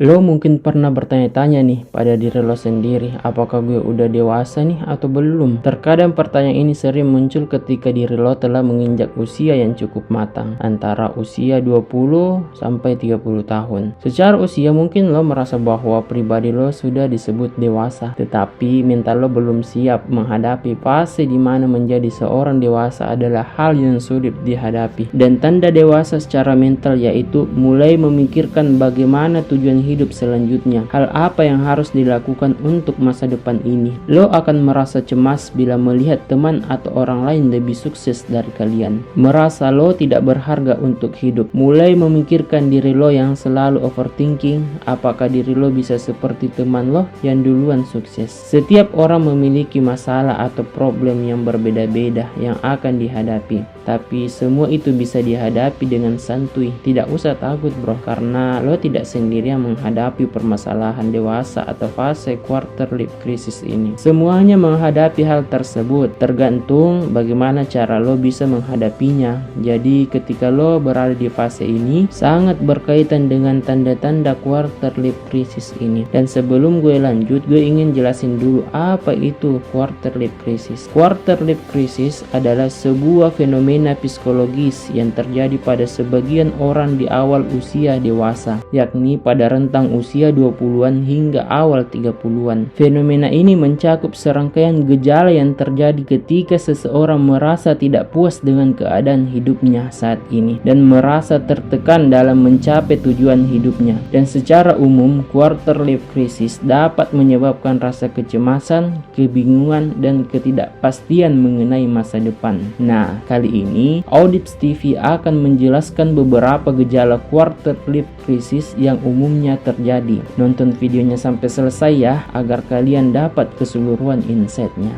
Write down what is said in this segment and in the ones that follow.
Lo mungkin pernah bertanya-tanya nih pada diri lo sendiri, apakah gue udah dewasa nih atau belum? Terkadang pertanyaan ini sering muncul ketika diri lo telah menginjak usia yang cukup matang, antara usia 20 sampai 30 tahun. Secara usia mungkin lo merasa bahwa pribadi lo sudah disebut dewasa, tetapi mental lo belum siap menghadapi fase di mana menjadi seorang dewasa adalah hal yang sulit dihadapi. Dan tanda dewasa secara mental yaitu mulai memikirkan bagaimana tujuan hidup selanjutnya. Hal apa yang harus dilakukan untuk masa depan ini? Lo akan merasa cemas bila melihat teman atau orang lain lebih sukses dari kalian. Merasa lo tidak berharga untuk hidup. Mulai memikirkan diri lo yang selalu overthinking, apakah diri lo bisa seperti teman lo yang duluan sukses. Setiap orang memiliki masalah atau problem yang berbeda-beda yang akan dihadapi. Tapi semua itu bisa dihadapi dengan santuy. Tidak usah takut bro, karena lo tidak sendirian menghadapi permasalahan dewasa atau fase quarter life crisis ini. Semuanya menghadapi hal tersebut, tergantung bagaimana cara lo bisa menghadapinya. Jadi ketika lo berada di fase ini, sangat berkaitan dengan tanda-tanda quarter life crisis ini. Dan sebelum gue lanjut, gue ingin jelasin dulu apa itu quarter life crisis. Quarter life crisis adalah sebuah fenomena psikologis yang terjadi pada sebagian orang di awal usia dewasa, yakni pada rentang usia 20-an hingga awal 30-an. Fenomena ini mencakup serangkaian gejala yang terjadi ketika seseorang merasa tidak puas dengan keadaan hidupnya saat ini dan merasa tertekan dalam mencapai tujuan hidupnya. Dan secara umum, quarter life crisis dapat menyebabkan rasa kecemasan, kebingungan, dan ketidakpastian mengenai masa depan. Nah, kali ini Audips TV akan menjelaskan beberapa gejala quarter life crisis yang umumnya terjadi. Nonton videonya sampai selesai ya, agar kalian dapat keseluruhan insight-nya.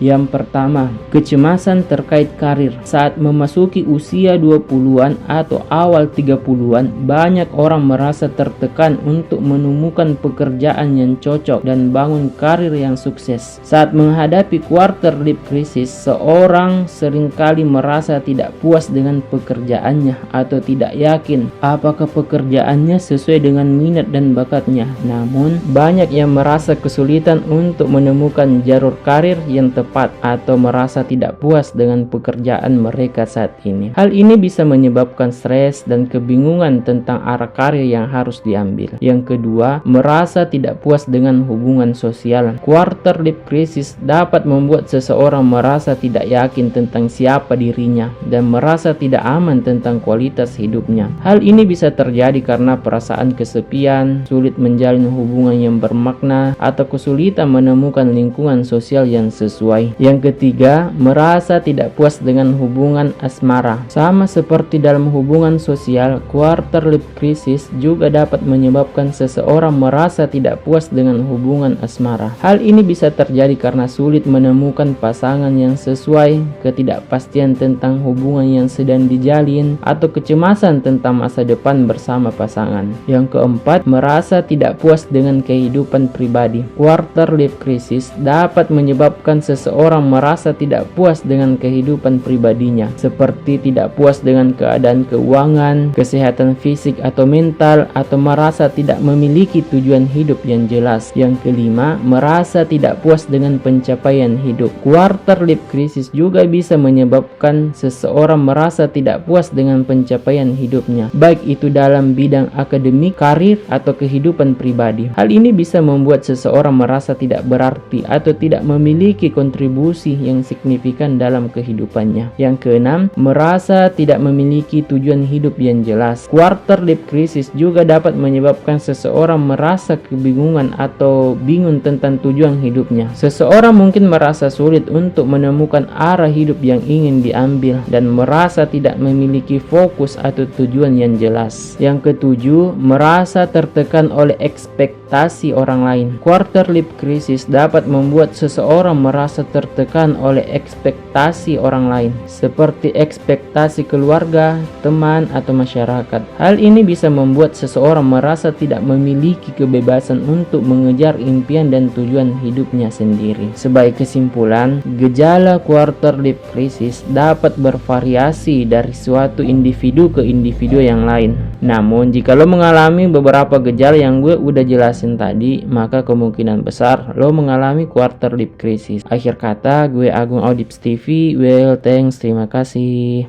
Yang pertama, kecemasan terkait karir. Saat memasuki usia 20-an atau awal 30-an, banyak orang merasa tertekan untuk menemukan pekerjaan yang cocok dan bangun karir yang sukses. Saat menghadapi quarter life crisis, seorang seringkali merasa tidak puas dengan pekerjaannya atau tidak yakin apakah pekerjaannya sesuai dengan minat dan bakatnya. Namun, banyak yang merasa kesulitan untuk menemukan jalur karir yang tepat atau merasa tidak puas dengan pekerjaan mereka saat ini. Hal ini bisa menyebabkan stres dan kebingungan tentang arah karir yang harus diambil. Yang kedua, merasa tidak puas dengan hubungan sosial. Quarter life crisis dapat membuat seseorang merasa tidak yakin tentang siapa dirinya dan merasa tidak aman tentang kualitas hidupnya. Hal ini bisa terjadi karena perasaan kesepian, sulit menjalin hubungan yang bermakna, atau kesulitan menemukan lingkungan sosial yang sesuai. Yang ketiga, merasa tidak puas dengan hubungan asmara. Sama seperti dalam hubungan sosial, quarter life crisis juga dapat menyebabkan seseorang merasa tidak puas dengan hubungan asmara. Hal ini bisa terjadi karena sulit menemukan pasangan yang sesuai, ketidakpastian tentang hubungan yang sedang dijalin, atau kecemasan tentang masa depan bersama pasangan. Yang keempat, merasa tidak puas dengan kehidupan pribadi. Quarter life crisis dapat menyebabkan seseorang merasa tidak puas dengan kehidupan pribadinya, seperti tidak puas dengan keadaan keuangan, kesehatan fisik atau mental, atau merasa tidak memiliki tujuan hidup yang jelas. Yang kelima, merasa tidak puas dengan pencapaian hidup. Quarter life crisis juga bisa menyebabkan seseorang merasa tidak puas dengan pencapaian hidupnya, baik itu dalam bidang akademik, karir, atau kehidupan pribadi. Hal ini bisa membuat seseorang merasa tidak berarti atau tidak memiliki kontribusi yang signifikan dalam kehidupannya. Yang keenam, merasa tidak memiliki tujuan hidup yang jelas. Quarter life crisis juga dapat menyebabkan seseorang merasa kebingungan atau bingung tentang tujuan hidupnya. Seseorang mungkin merasa sulit untuk menemukan arah hidup yang ingin diambil dan merasa tidak memiliki fokus atau tujuan yang jelas. Yang ketujuh, merasa tertekan oleh ekspektasi orang lain. Quarter life crisis dapat membuat seseorang merasa merasa tertekan oleh ekspektasi orang lain, seperti ekspektasi keluarga, teman, atau masyarakat. Hal ini bisa membuat seseorang merasa tidak memiliki kebebasan untuk mengejar impian dan tujuan hidupnya sendiri. Sebagai kesimpulan, gejala quarter life crisis dapat bervariasi dari suatu individu ke individu yang lain. Namun, jika lo mengalami beberapa gejala yang gue udah jelasin tadi, maka kemungkinan besar lo mengalami quarter life crisis. Akhir kata, gue Agung Audips TV. Well, thanks, terima kasih.